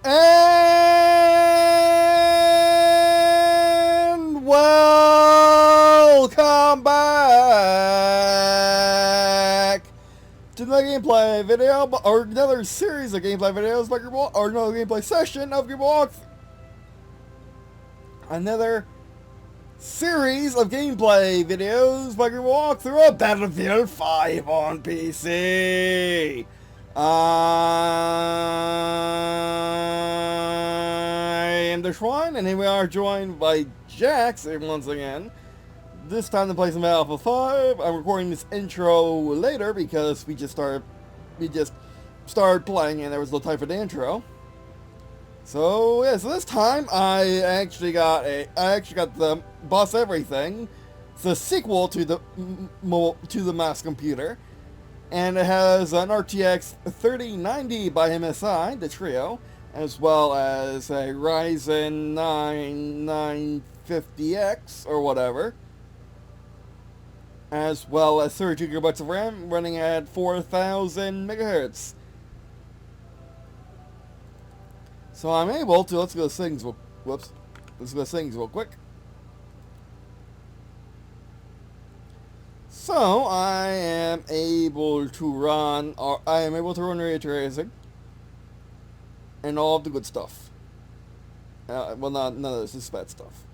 And welcome back to the gameplay video, or another series of gameplay videos by Green&Blue, or another gameplay session of Green&Blue. Another series of gameplay videos by Green&Blue through a Battlefield 5 on PC. I am the Shrine, and here we are joined by Jackson once again. This time to play some Battlefield 5. I'm recording this intro later because we just started playing and there was no time for the intro. So yeah, so this time I actually got the Boss Everything. It's a sequel to the mass computer. And it has an RTX 3090 by MSI, the Trio, as well as a Ryzen 9 950X or whatever, as well as 32 gigabytes of RAM running at 4,000 megahertz. So I'm able to, let's go to settings real quick. So I am able to run ray tracing and all of the good stuff. Well, none of this is bad stuff.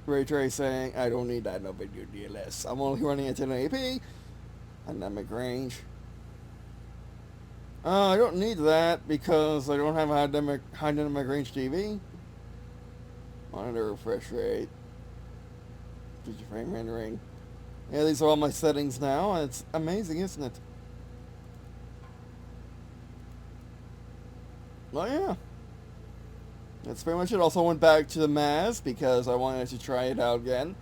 Ray tracing, I don't need that. No video DLS. I'm only running at 1080p. Dynamic range. I don't need that because I don't have a high dynamic range TV. Monitor refresh rate. Feature frame rendering. Yeah, these are all my settings now. It's amazing, isn't it? Well, yeah. That's pretty much it. Also went back to the MAS because I wanted to try it out again.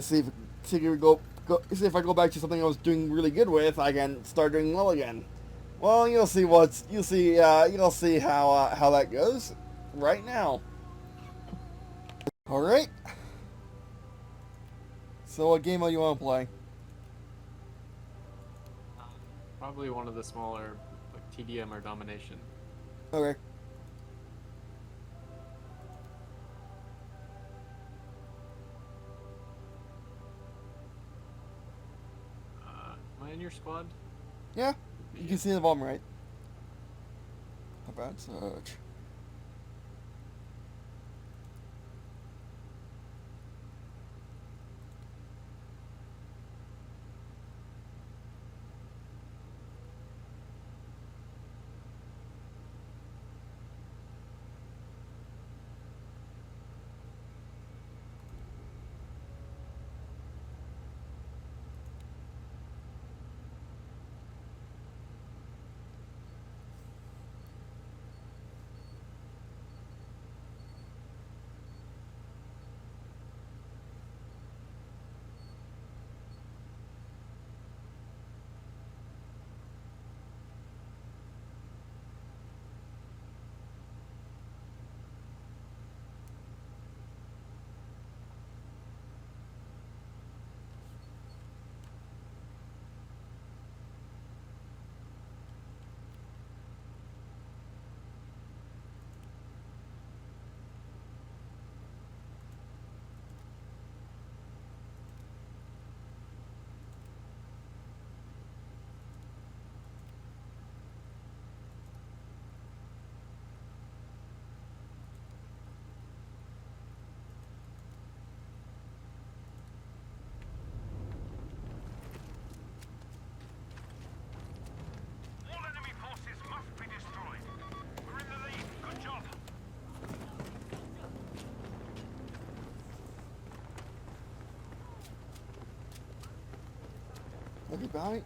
See if I go back to something I was doing really good with, I can start doing well again. Well, you'll see how that goes right now. All right. So what game do you want to play? Probably one of the smaller, like TDM or Domination. Okay. Am I in your squad? Yeah, you can see the bomb right. How about such?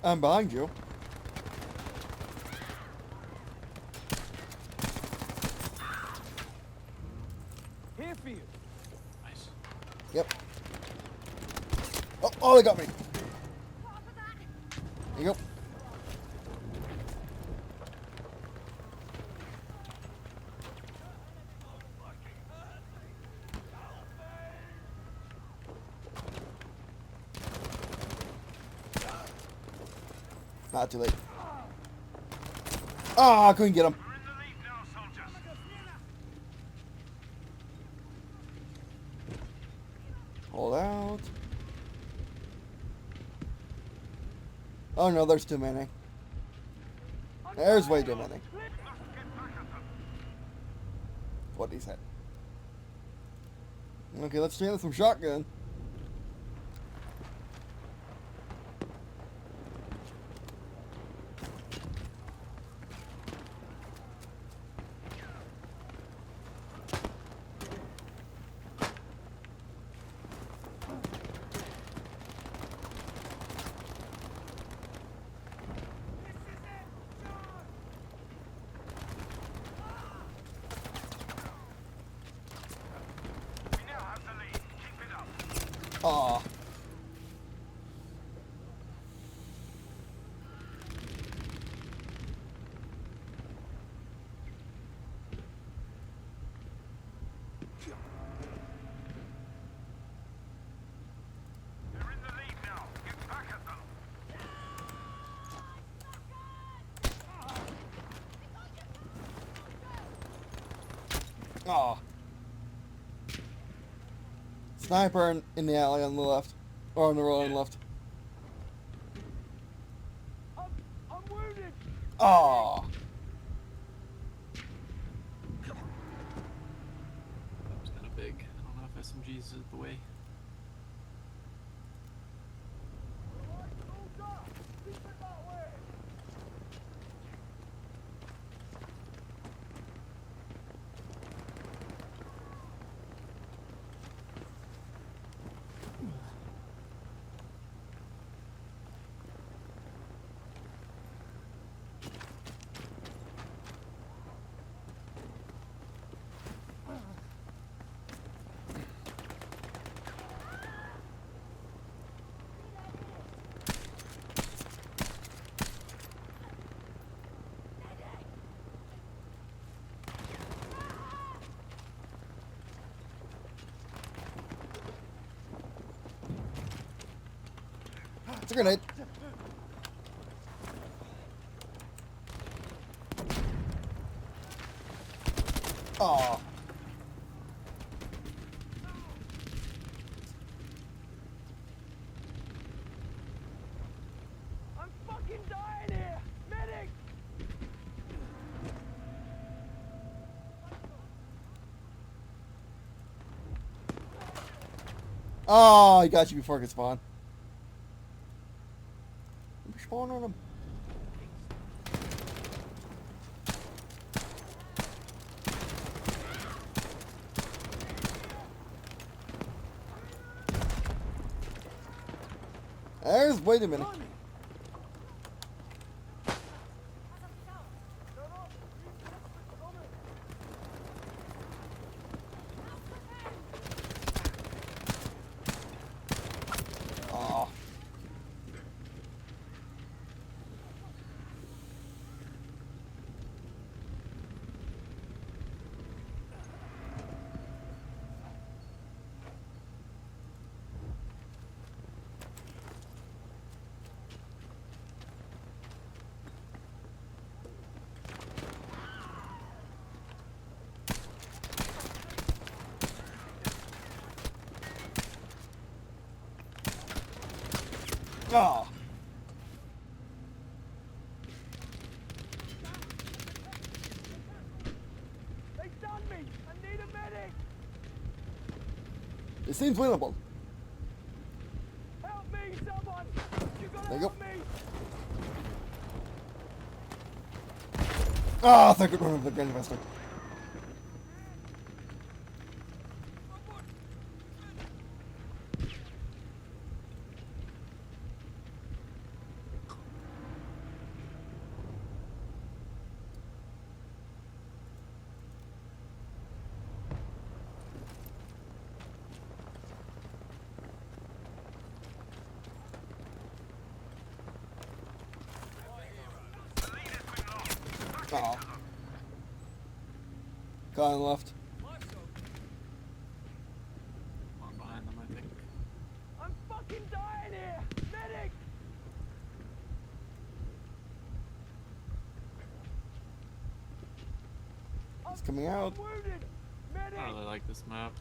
I'm behind you. Here for you. Nice. Yep. Oh, they got me. There you go. Not too late. Ah, I couldn't get him. Hold out. Oh no, there's too many. There's way too many. What he said. Okay, let's try some shotgun. Aw. Aw. Sniper in the alley on the left. Or on the road on the left. I'm wounded. Aw. That was kind of big. I don't know if SMGs is the way. It's a grenade. Aw. I'm fucking dying here. Medic. Oh, he got you before it could spawn. Spawn on him. Wait a minute. Oh. Oh. They done me. I need a medic. It seems winnable. Help me, someone. You gotta There you go. help me. Ah, thank you, the Grand Master. Oh. Guy on the left. One behind them, I think. I'm fucking dying here. Medic. coming out. Wounded! I Medic! don't really like this map.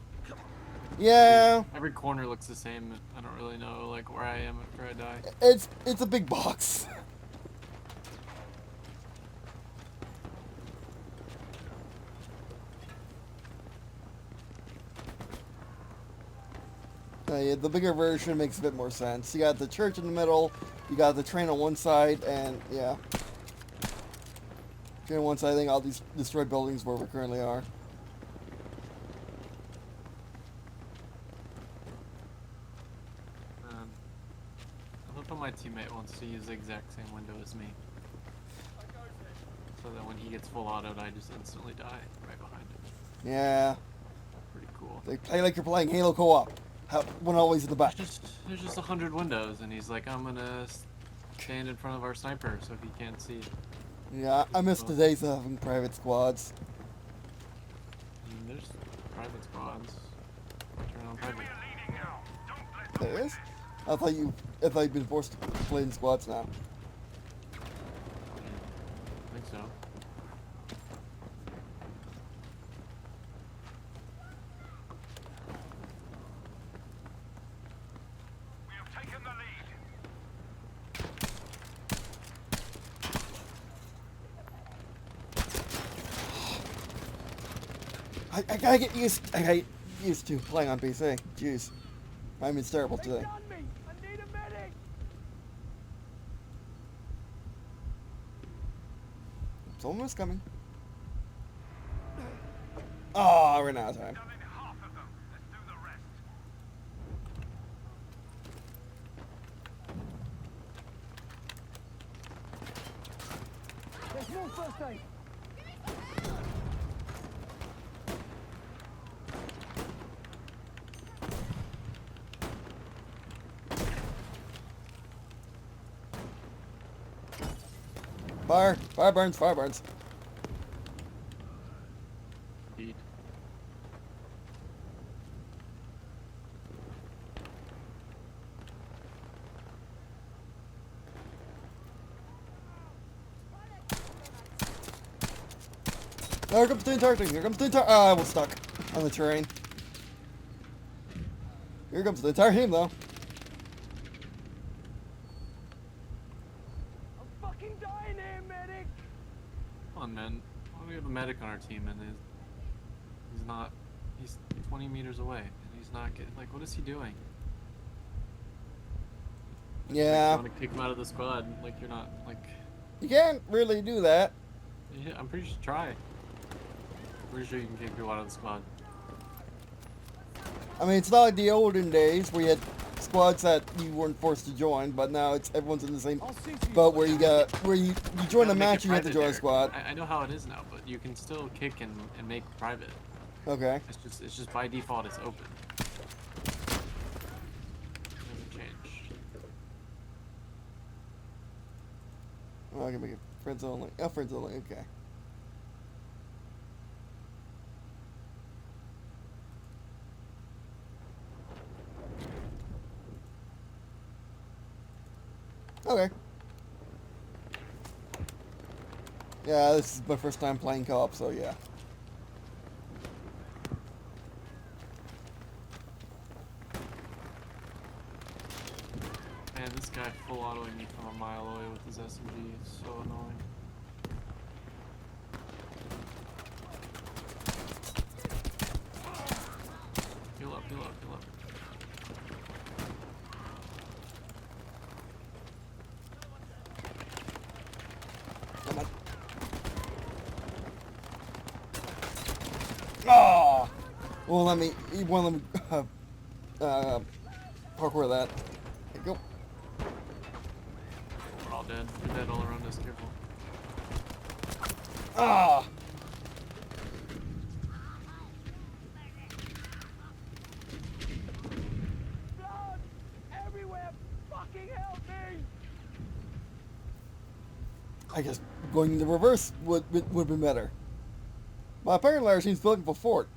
Yeah, Every corner looks the same. I don't really know like where I am after I die. it's a big box. Yeah, the bigger version makes a bit more sense. You got the church in the middle, you got the train on one side, and yeah. Train on one side, I think all these destroyed buildings where we currently are. I love how my teammate wants to use the exact same window as me. So that when he gets full autoed, I just instantly die right behind him. Yeah, Pretty cool. they play like you're playing Halo co-op. One always in the back. There's just 100 windows, and he's like, I'm gonna stand in front of our sniper so he can't see. Yeah, I miss the days of having private squads. And there's private squads. Turn on private. There is? I thought you'd been forced to play in squads now. I think so. We have taken the lead. I gotta get used to playing on PC. Jeez. I'm it's terrible They today. done me! I need a medic! Someone was coming. Oh, we're out of time. Done in half of them. Let's do the rest. There's more first aid! Fire! Fire burns! Fire burns! Indeed. Here comes the entire thing! Here comes the entire. Ah, I was stuck on the terrain. Here comes the entire team, though. I'm fucking dying here, medic! Come on, man. Why do we have a medic on our team and he's not. He's 20 meters away and he's not getting. Like, what is he doing? Yeah, You want to kick him out of the squad? Like, you're not. Like, you can't really do that. yeah, I'm pretty sure. Try. Pretty sure you can kick people out of the squad. I mean, it's not like the olden days where you had squads that you weren't forced to join, but now it's everyone's in the same I'll see to you. boat where you join a Gotta make match it and you have to private join a there. squad. I know how it is now, but you can still kick and make private. Okay. It's just by default it's open. Doesn't change. Oh, I can make it friends only. Oh, friends only. Okay. Okay. Yeah, this is my first time playing co-op, so yeah. Man, this guy full autoing me from a mile away with his SMG is so annoying. Heal up, heal up, heal up. Come on. Oh! Well, you won't let me, parkour that. There you go. We're all dead. We're dead all around us, careful. Ah! Blood! Everywhere! Fucking help me! I guess going the reverse would be better. My apparently our team's building for fort.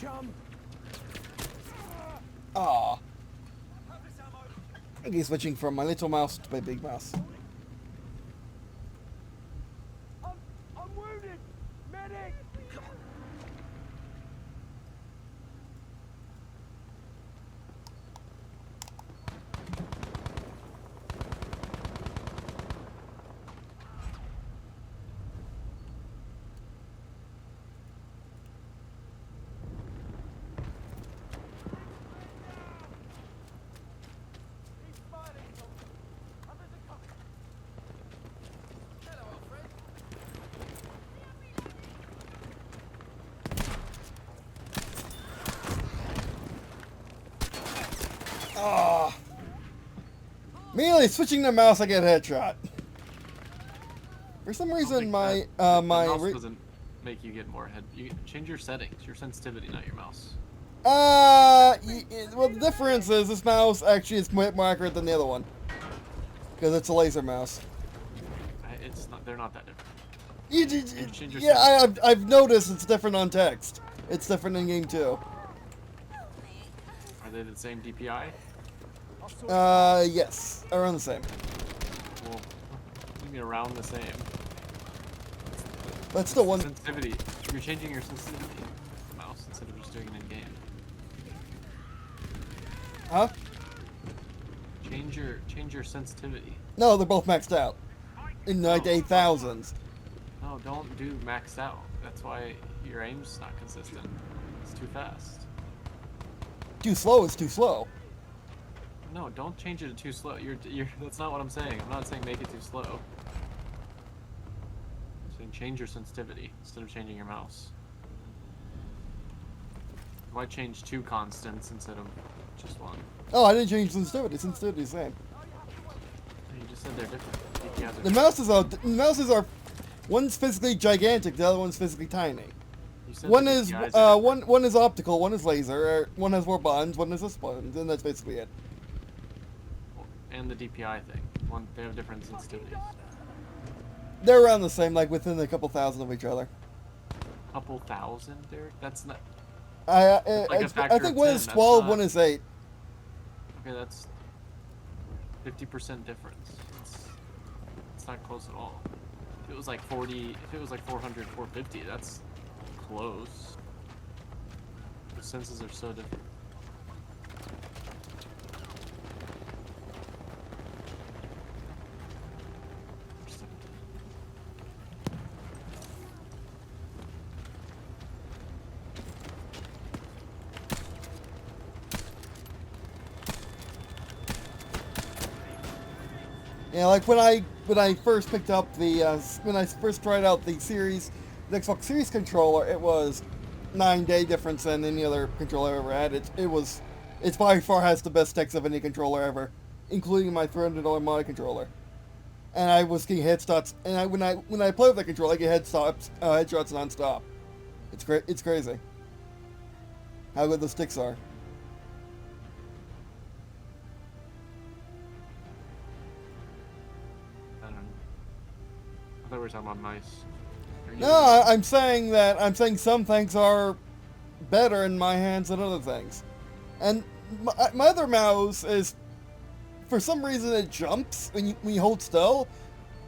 chum. Ah. Okay, switching from my little mouse to my big mouse. I'm wounded. Medic. He's fighting. Others are coming. Hello, old friend. Ah. Immediately switching the mouse, I get headshot. For some reason, my the mouse doesn't make you get more head. You change your settings, your sensitivity, not your mouse. Well, the difference is this mouse actually is more accurate than the other one. Because it's a laser mouse. It's not. They're not that different. Change your Yeah, I've noticed it's different on text. It's different in game too. Are they the same DPI? Yes, around the same. Well, you mean around the same. But still one. Sensitivity. You're changing your sensitivity of the mouse instead of just doing it in game. Huh? Change your sensitivity. No, they're both maxed out. In like 8,000s. No, don't do maxed out. That's why your aim's not consistent. It's too fast. Too slow is too slow. No, don't change it to too slow. That's not what I'm saying. I'm not saying make it too slow. I'm saying change your sensitivity instead of changing your mouse. Why change two constants instead of just one? Oh, I didn't change sensitivity. Sensitivity is the same. You just said they're different. DPIs are The mouses are one's physically gigantic, the other one's physically tiny. You said One the is DPIs are different. one is optical, one is laser, one has more buttons, one has less buttons, and that's basically it. And the DPI thing. They have different sensitivities. They're around the same, like within a couple thousand of each other. Couple thousand, Derek? That's not. I like a factor think of one 10, is that's 12, not- one is 8. Okay, that's 50% difference. It's not close at all. If it was like 40, if it was like 400, 450, that's close. The senses are so different. Yeah, like when I first picked up the when I first tried out the Xbox Series controller, it was 9-day difference than any other controller I ever had. It's by far has the best specs of any controller ever, including my $300 modded controller. And I was getting headshots, and when I play with the controller, I get headshots nonstop. It's great. It's crazy how good the sticks are. I don't know. I thought we were talking about mice. No, I'm saying some things are better in my hands than other things. And my other mouse is, for some reason, it jumps when you hold still,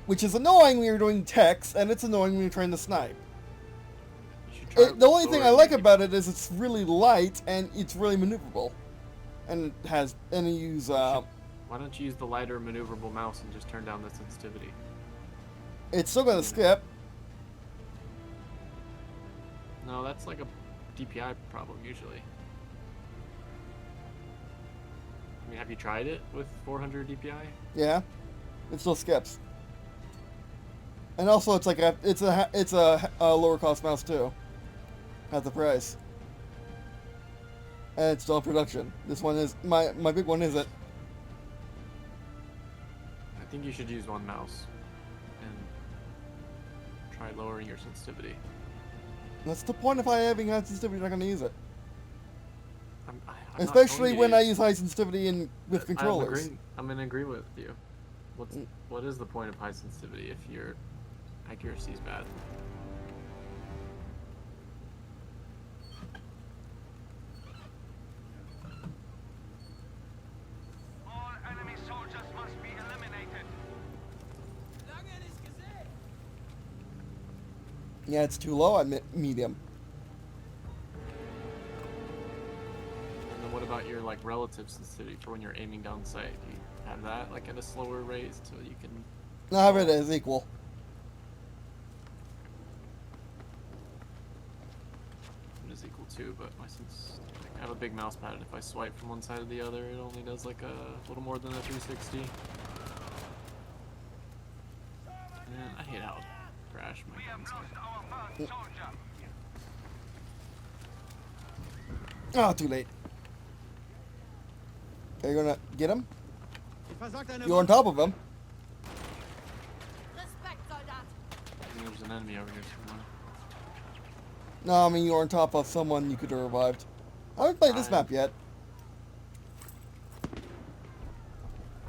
which is annoying when you're doing text, and it's annoying when you're trying to snipe. The only thing I like about it is it's really light and it's really maneuverable, and it use. Why don't you use the lighter maneuverable mouse and just turn down the sensitivity? It's still gonna skip. No, that's like a DPI problem usually. I mean, have you tried it with 400 DPI? Yeah, it still skips. And also, it's like it's a lower cost mouse too, at the price, and it's still in production. This one is my big one isn't. I think you should use one mouse and try lowering your sensitivity. That's the point. If I having high sensitivity, you're not gonna use it. I'm Especially not when I use high sensitivity with I'm controllers. I'm in agreement with you. What is the point of high sensitivity if your accuracy is bad? Yeah, it's too low on medium. And then what about your like relative sensitivity for when you're aiming down sight? Do you have that like at a slower rate so you can? I have it as equal. It is equal too, but my sense like, I have a big mouse pad, and if I swipe from one side to the other, it only does like a little more than a 360. And I hate how trash my We have guns lost are. our first soldier. Oh, too late. Are you gonna get him? You're on top of him. Respekt, Soldat. I think there's an enemy over here somewhere. No, I mean you're on top of someone you could have revived. I haven't played this map yet.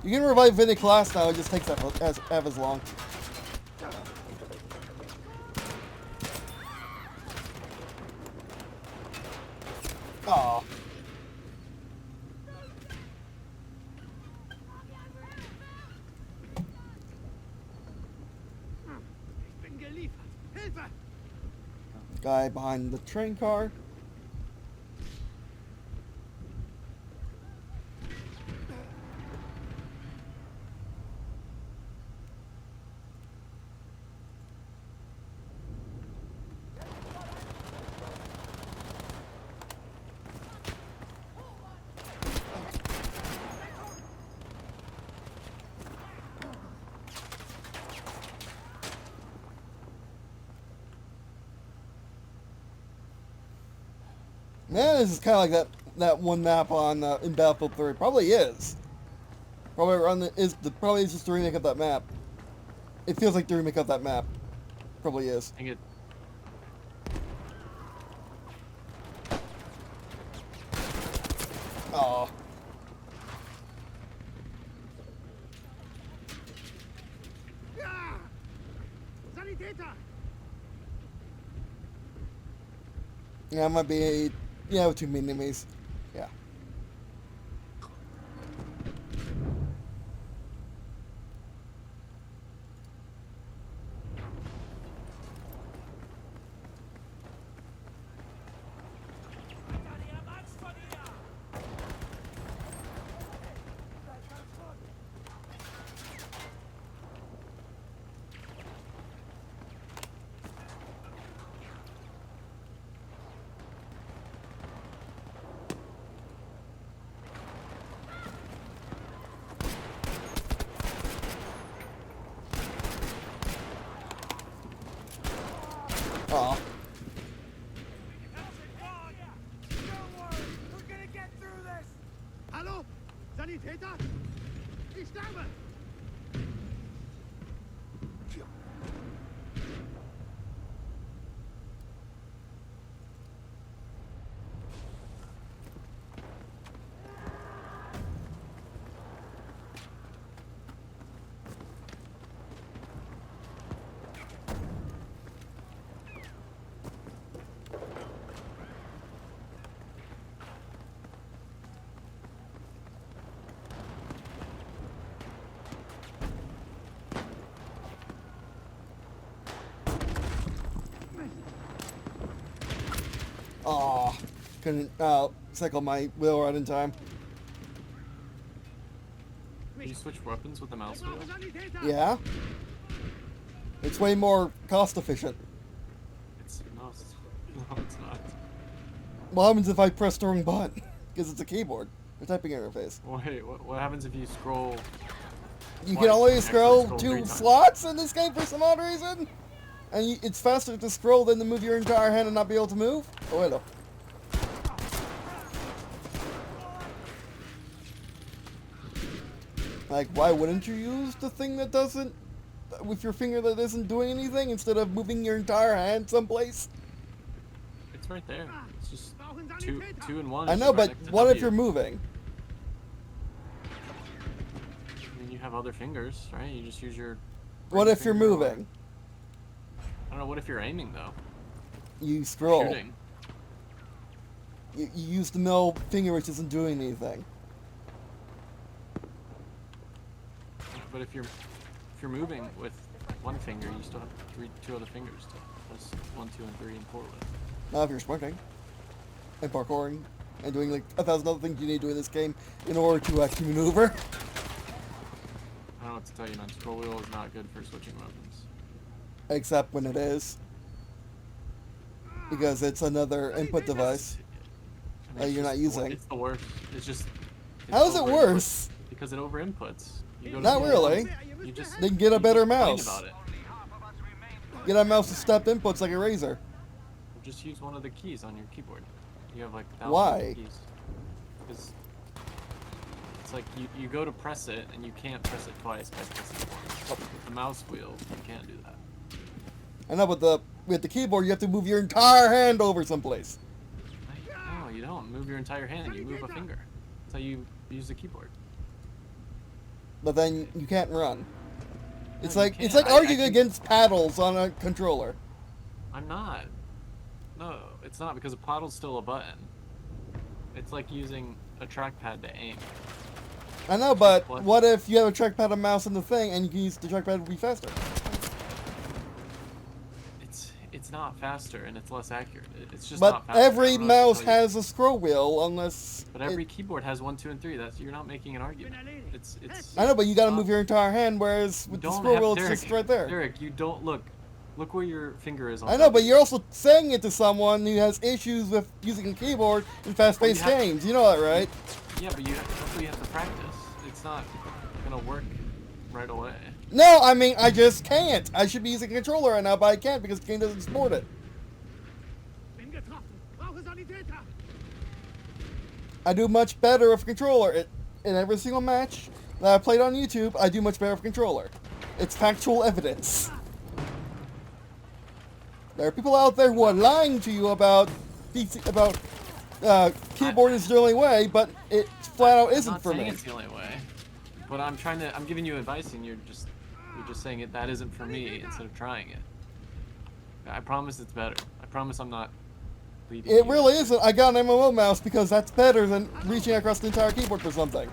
You can revive any class now, it just takes as long. Aw. Guy behind the train car. Man, this is kind of like that one map on in Battlefield 3. Probably is. Probably probably is just the remake of that map. It feels like the remake of that map. Probably is. I think it. Aw. Yeah, it might be. Yeah, with too many enemies. Yeah. Aw. Don't worry, we're gonna get through this. Hallo? Sanitäter? Ich sterbe! Aw. Couldn't cycle my wheel right in time. Can you switch weapons with the mouse wheel? Sanitäter! Yeah. It's way more cost efficient. It's no, it's not. What happens if I press the wrong button? Because it's a keyboard. The typing interface. Wait, what happens if you scroll? You twice can only and actually scroll three 2 times? slots in this game for some odd reason. And it's faster to scroll than to move your entire hand and not be able to move. Oh, hello. Like, why wouldn't you use the thing that doesn't, with your finger that isn't doing anything, instead of moving your entire hand someplace? It's right there. It's just two and one. I is know, right but next to what if W. you're moving? I mean, you have other fingers, right? You just use your. What ring if you're finger or- moving? I don't know. What if you're aiming though? You scroll. Shooting. You use the middle finger, which isn't doing anything. But if you're moving with one finger, you still have two other fingers to press 1, 2, and 3, and 4 with. Now if you're sprinting and parkouring and doing like 1,000 other things you need to do in this game in order to actually maneuver. I don't know what to tell you, man. Scroll wheel is not good for switching weapons. Except when it is. Because it's another input device And that it's you're not just using. It's the worst. It's just. How is it over worse? inputs. Because it over inputs. You go to Not the- really. You just. Then get a you better complain mouse. About it. Get a mouse with stepped inputs like a razor. Just use one of the keys on your keyboard. You have like 1,000 Why? keys. Because it's like you go to press it and you can't press it twice by pressing it once. With the mouse wheel, you can't do that. I know, but with the keyboard, you have to move your entire hand over someplace. No, you don't move your entire hand. You move a finger. That's how you use the keyboard. But then you can't run. It's No, you like it's can't. like I arguing can- against paddles on a controller. I'm not. No, it's not because a paddle's still a button. It's like using a trackpad to aim. I know, but What? what if you have a trackpad and mouse in the thing, and you can use the trackpad to be faster? It's not faster and it's less accurate. It's just But not faster. I every don't know what to mouse tell you. has a scroll wheel, unless. But every keyboard has 1, 2, and 3. That's you're not making an argument. It's. I know, but you gotta not- move your entire hand, whereas you with the don't scroll have- wheel, it's Derek, just right there. Derek, you don't look. Look where your finger is on. I know, but you're also saying it to someone who has issues with using a keyboard in fast-paced Well, you have- games. You know that, right? Yeah, but that's what you have to practice. It's not gonna work right away. No, I mean, I just can't. I should be using a controller right now, but I can't because the game doesn't support it. Bin getroffen. Brauche Sanitäter. I do much better with a controller. In every single match that I played on YouTube, I do much better with a controller. It's factual evidence. There are people out there who are lying to you about keyboard is the only way, but it flat out I'm isn't not for saying me. it's the only way. But I'm giving you advice and you're just saying it that isn't for me instead of trying it. I promise it's better. I promise I'm not leading It you. really isn't. I got an MMO mouse because that's better than reaching across the entire keyboard for something.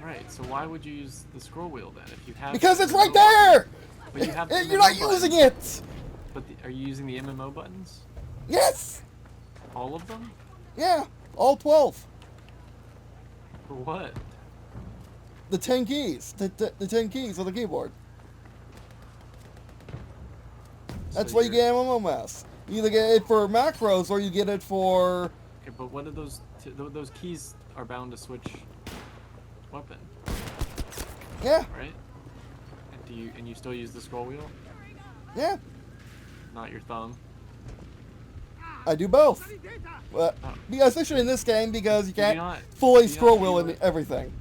Right, so why would you use the scroll wheel then if you have Because the it's right MMO there! But you have the You're not MMO using buttons. it! But are you using the MMO buttons? Yes! All of them? Yeah, all 12. For what? The 10 keys. The 10 keys of the keyboard. That's So why you you're- get MMO mouse. You either get it for macros or you get it for... Okay, but what are those? Those keys are bound to switch weapon, Yeah, right? And you still use the scroll wheel, yeah. not your thumb. I do both. Sanitäter. But, Oh. especially in this game because you Do you can't not- fully do you scroll not wheel do in it? everything.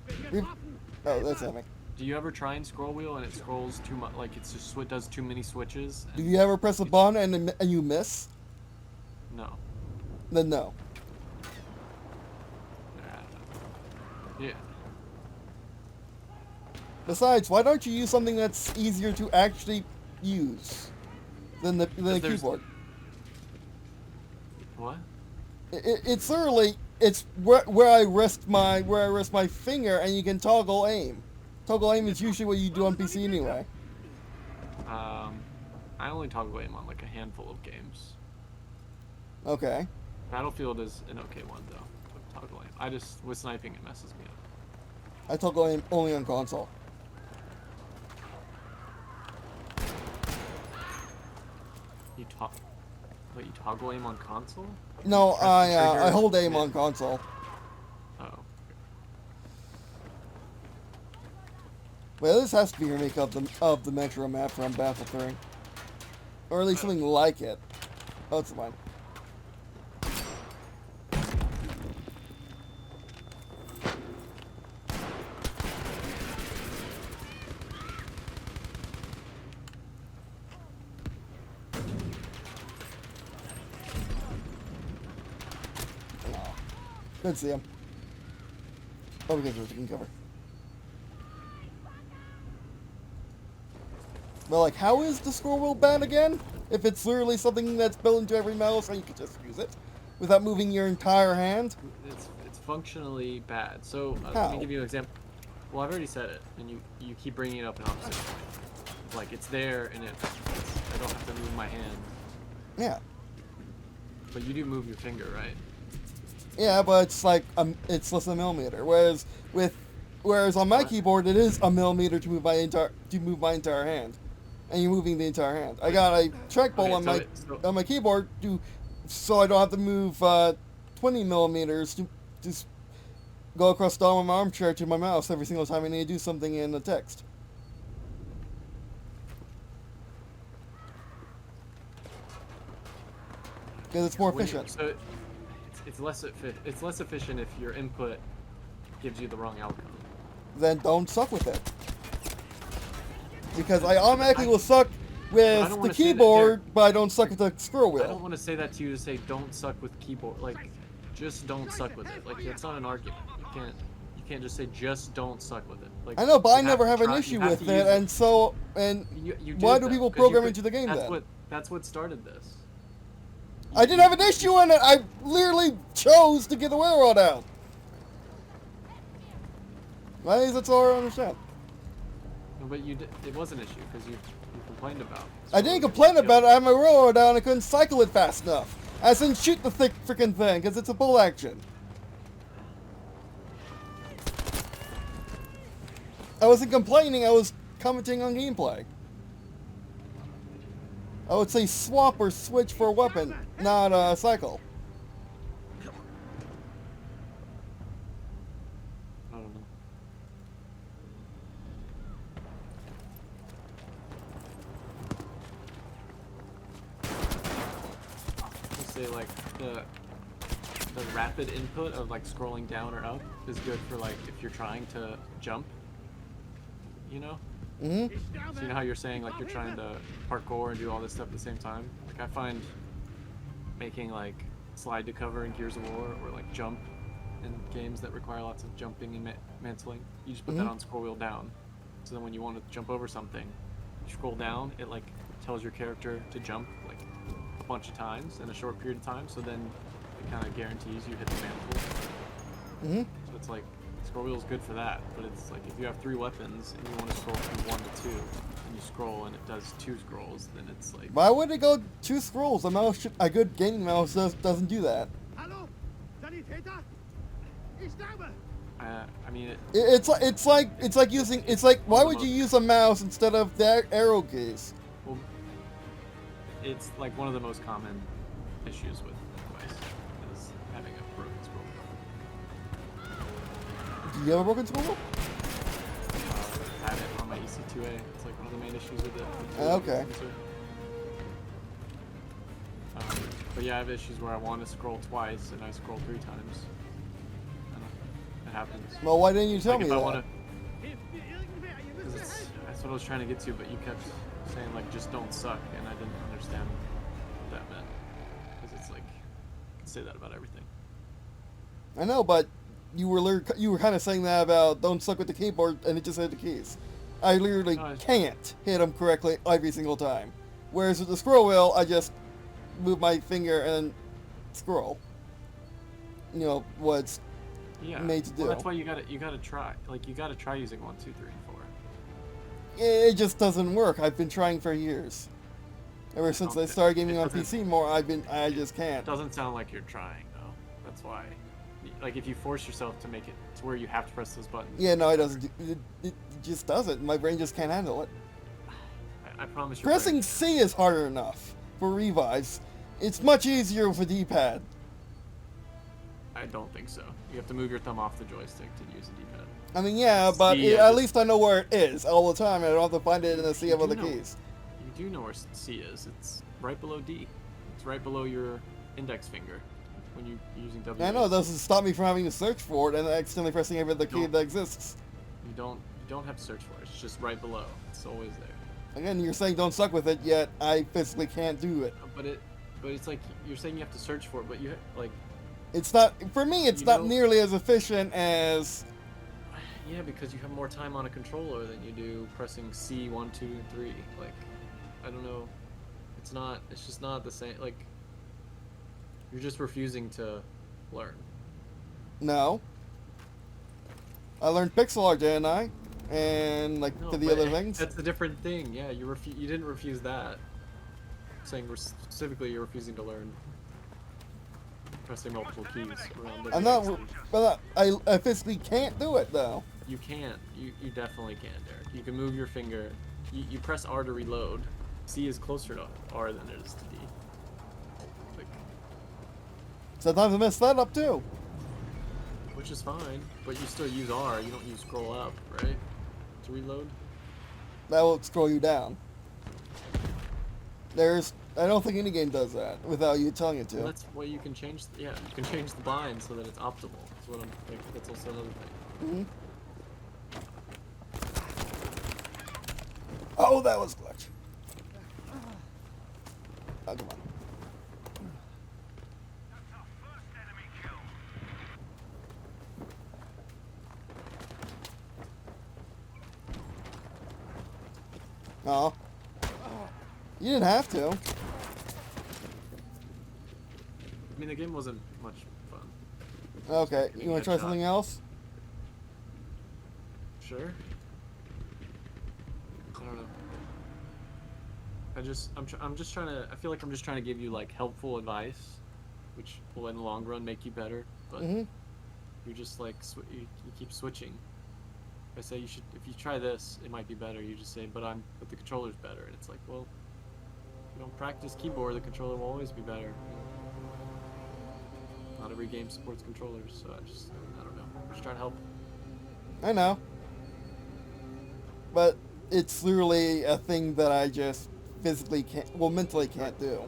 Ich bin We've- getroffen. Oh, that's happening. Do you ever try and scroll wheel and it scrolls too much? Like it's just does too many switches? Do And you ever press a button and you miss? no. Then no. Yeah. Besides, why don't you use something that's easier to actually use than the there's- keyboard? What? It's literally it's where I rest my finger, and you can toggle aim. Toggle aim is usually what you do on PC anyway. I only toggle aim on like a handful of games. Okay. Battlefield is an okay one though. With toggle aim. I just with sniping it messes me up. I toggle aim only on console. Wait, you toggle aim on console? No, Press the I trigger hold aim mid- on console. Oh. Well, this has to be a remake of the Metro map from Battlefield 3, or at least something like it. Oh, it's fine. Good to see him. Oh, we can cover. Well, like, how is the scroll wheel bad again? If it's literally something that's built into every mouse and you can just use it without moving your entire hand? It's functionally bad. So let How? me give you an example. Well, I've already said it, and you keep bringing it up in opposite. Like it's there, and it's I don't have to move my hand. Yeah. But you do move your finger, right? Yeah, but it's like it's less than a millimeter. Whereas on my What? keyboard it is a millimeter to move my entire hand, and you're moving the entire hand. I got a trackball Okay, on my keyboard so I don't have to move 20 millimeters to just go across the arm of my armchair to my mouse every single time I need to do something in the text. Because it's more efficient. So it's less efficient if your input gives you the wrong outcome. Then don't suck with it. Because I automatically will suck with the keyboard, but I don't suck with the scroll I don't wheel. want to say that to you to say don't suck with keyboard. Like, just don't suck with it. Like, it's not an argument. You can't just say just don't suck with it. Like, I know, but I you never to have an try- issue you have with to it, use and You why did do that, people 'cause you program could- into the game then? That's what started this. I didn't have an issue in it. I literally chose to get the railroad out. Right? That's all I understand. No, but it was an issue because you complained about. I didn't complain about it. I had my railroad down. I couldn't cycle it fast enough. I didn't shoot the thick freaking thing because it's a full action. I wasn't complaining. I was commenting on gameplay. I would say swap or switch for a weapon, not a cycle. I don't know. Let's say like the rapid input of like scrolling down or up is good for like if you're trying to jump. You know? Mm-hmm. So you know how you're saying like you're trying to parkour and do all this stuff at the same time? Like I find making like slide to cover in Gears of War or like jump in games that require lots of jumping and mantling, you just put that on scroll wheel down. So then when you want to jump over something, you scroll down, it like tells your character to jump like a bunch of times in a short period of time, so then it kind of guarantees you hit the mantle. Mm-hmm. So it's like scroll wheel is good for that, but it's like if you have 3 weapons and you want to scroll from 1 to 2, and you scroll and it does 2 scrolls, then it's like... Why would it go 2 scrolls? A good gaming mouse doesn't do that. Hallo? Sanitäter? Ich sterbe! I mean, It's like why would you use a mouse instead of the arrow keys? well, it's like one of the most common issues with the device is having a broken scroll wheel. Do you have a broken scroll wheel? I have it on my EC2A. It's like one of the main issues with it. Okay. But yeah, I have issues where I want to scroll twice and I scroll 3 times. It happens. Well, why didn't you tell Like me if I that? wanna, Hilft mir irgendwer, ihr müsst mir helfen! that's what I was trying to get to, but you kept saying like just don't suck, and I didn't understand what that meant. Because it's like, you can say that about everything. I know, but you were kind of saying that about don't suck with the keyboard, and it just hit the keys. I literally No, can't hit them correctly every single time. Whereas with the scroll wheel, I just move my finger and scroll. You know what's Yeah. made to do. Well, that's why you gotta try. Like you gotta try using 1, 2, 3, and 4. It just doesn't work. I've been trying for years. Ever since I started gaming on PC more, I just can't. It doesn't sound like you're trying though. That's why. Like if you force yourself to make it to where you have to press those buttons. Yeah, no, it doesn't. It just doesn't. My brain just can't handle it. I promise you. Pressing C is harder enough for revives. It's much easier with a D-pad. I don't think so. You have to move your thumb off the joystick to use a D-pad. I mean, yeah, but C, at least I know where it is all the time. I don't have to find it in a sea of other keys. You do know where C is. It's right below D. It's right below your index finger when you're using W. I know it doesn't stop me from having to search for it and accidentally pressing every other key No. that exists. You don't have to search for it. It's just right below. It's always there. Again, you're saying don't suck with it, yet I physically can't do it. But it's like you're saying you have to search for it, but you like. It's not, for me, it's You not know- nearly as efficient as... Yeah, because you have more time on a controller than you do pressing C 1, 2, and 3. Like, I don't know. It's not. It's just not the same. Like, you're just refusing to learn. No. I learned pixel art, didn't I? And, like, No, to the but other things. That's a different thing. Yeah, you didn't refuse that. saying specifically you're refusing to learn pressing multiple keys around the I'm not, but I physically can't do it though. You can't. You definitely can, Derek. You can move your finger. You press R to reload. C is closer to R than it is to D. Like, Sometimes I mess that up too. which is fine, but you still use R. You don't use scroll up, right? To reload. That will scroll you down. I don't think any game does that without you telling it to. Well, that's what you can change. Yeah, you can change the bind so that it's optimal. That's what I'm. Like, that's also another thing. Oh, that was glitch. Oh, come on. That's our first enemy kill. Oh. You didn't have to. I mean, the game wasn't much fun. Okay, you want to try Headshot. something else? Sure. I don't know. I'm just trying to. I feel like I'm just trying to give you like helpful advice, which will in the long run make you better. But you're just like you keep switching. I say you should. If you try this, it might be better. You just say, but the controller's better, and it's like, well, if you don't practice keyboard, the controller will always be better. Not every game supports controllers, so I don't know. I'm just trying to help. I know. But it's literally a thing that I just physically can't, well, mentally can't do.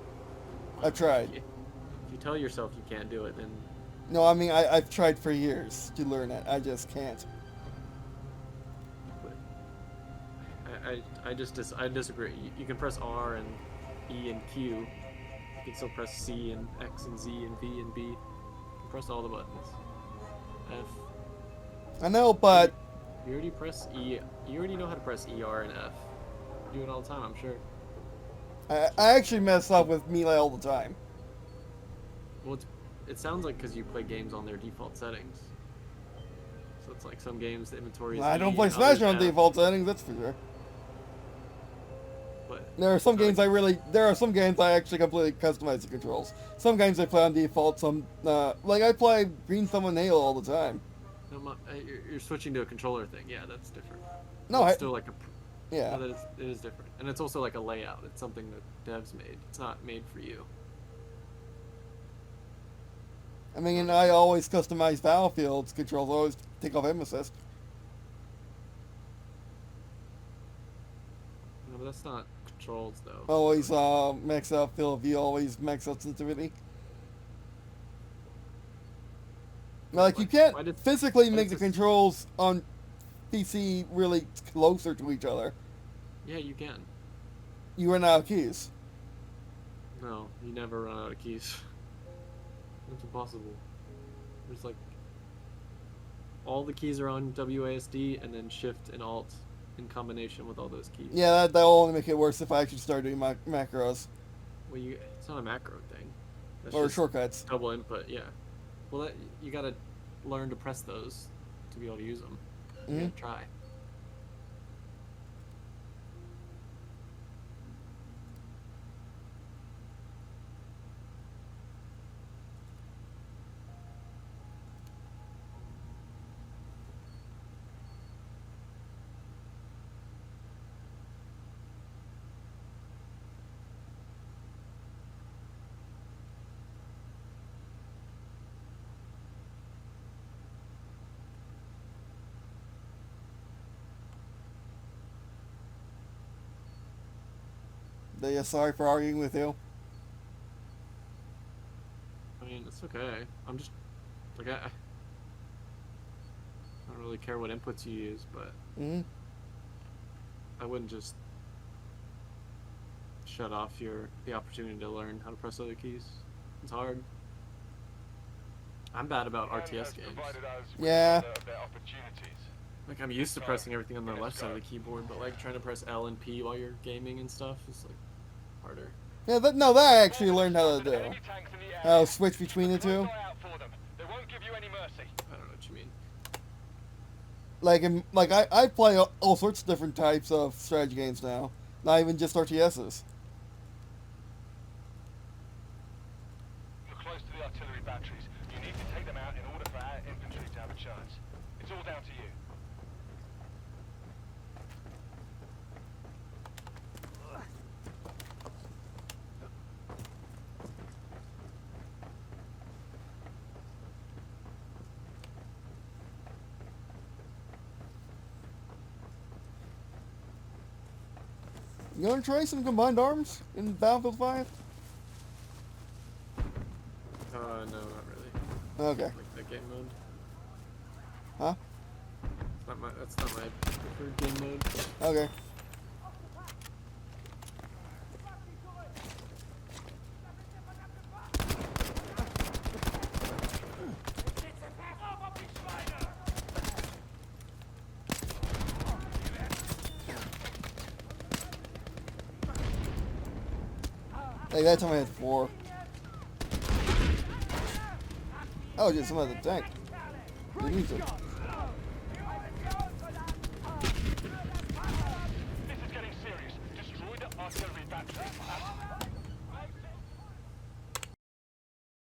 I've tried. If you tell yourself you can't do it, then No, I mean, I've tried for years to learn it. I just can't. I disagree. You can press R and E and Q. You can still press C and X and Z and V and B. You can press all the buttons. F. I know, but You already press E. You already know how to press E, R, and F. You do it all the time, I'm sure. I actually mess up with melee all the time. Well, it sounds like because you play games on their default settings. So it's like some games the inventory is I E don't play and Smash others on F, default settings, that's for sure. But There are some games I actually completely customize the controls. Some games I play on default, some, like I play Green Thumb and Nail all the time. no, you're switching to a controller thing. Yeah, that's different. No, It's I, still like a. yeah. No, it is different, and it's also like a layout. It's something that devs made. It's not made for you. I mean, I always customize Battlefield's controls. I always take off aim assist. No, but that's not controls though. Always max out field of view, always max out sensitivity. Like, you can't why did- physically why make does the this- controls on PC really closer to each other. Yeah, you can. You run out of keys. No, you never run out of keys. That's impossible. There's like all the keys are on WASD and then Shift and Alt in combination with all those keys. Yeah, that'll only make it worse if I actually start doing my macros. Well, it's not a macro thing. That's Or just shortcuts. double input. Yeah. Well, you gotta learn to press those to be able to use them. You gotta try. Yeah, sorry for arguing with you. I mean, it's okay. I'm just like I don't really care what inputs you use, but I wouldn't just shut off the opportunity to learn how to press other keys. It's hard. I'm bad about RTS games. Yeah. Like, I'm used to pressing everything on the left side of the keyboard, but like trying to press L and P while you're gaming and stuff is like harder. Yeah, that I actually learned how to do. How to switch between the two. They won't give you any mercy. I don't know what you mean. I play all sorts of different types of strategy games now. Not even just RTSs. chance. It's all down to you. You wanna try some combined arms in Battlefield 5? No, not really. Okay. Like that game mode. Huh? That's not my preferred game mode. Okay. Hey, that time I had 4. Oh, just some of the tank. Didn't need to.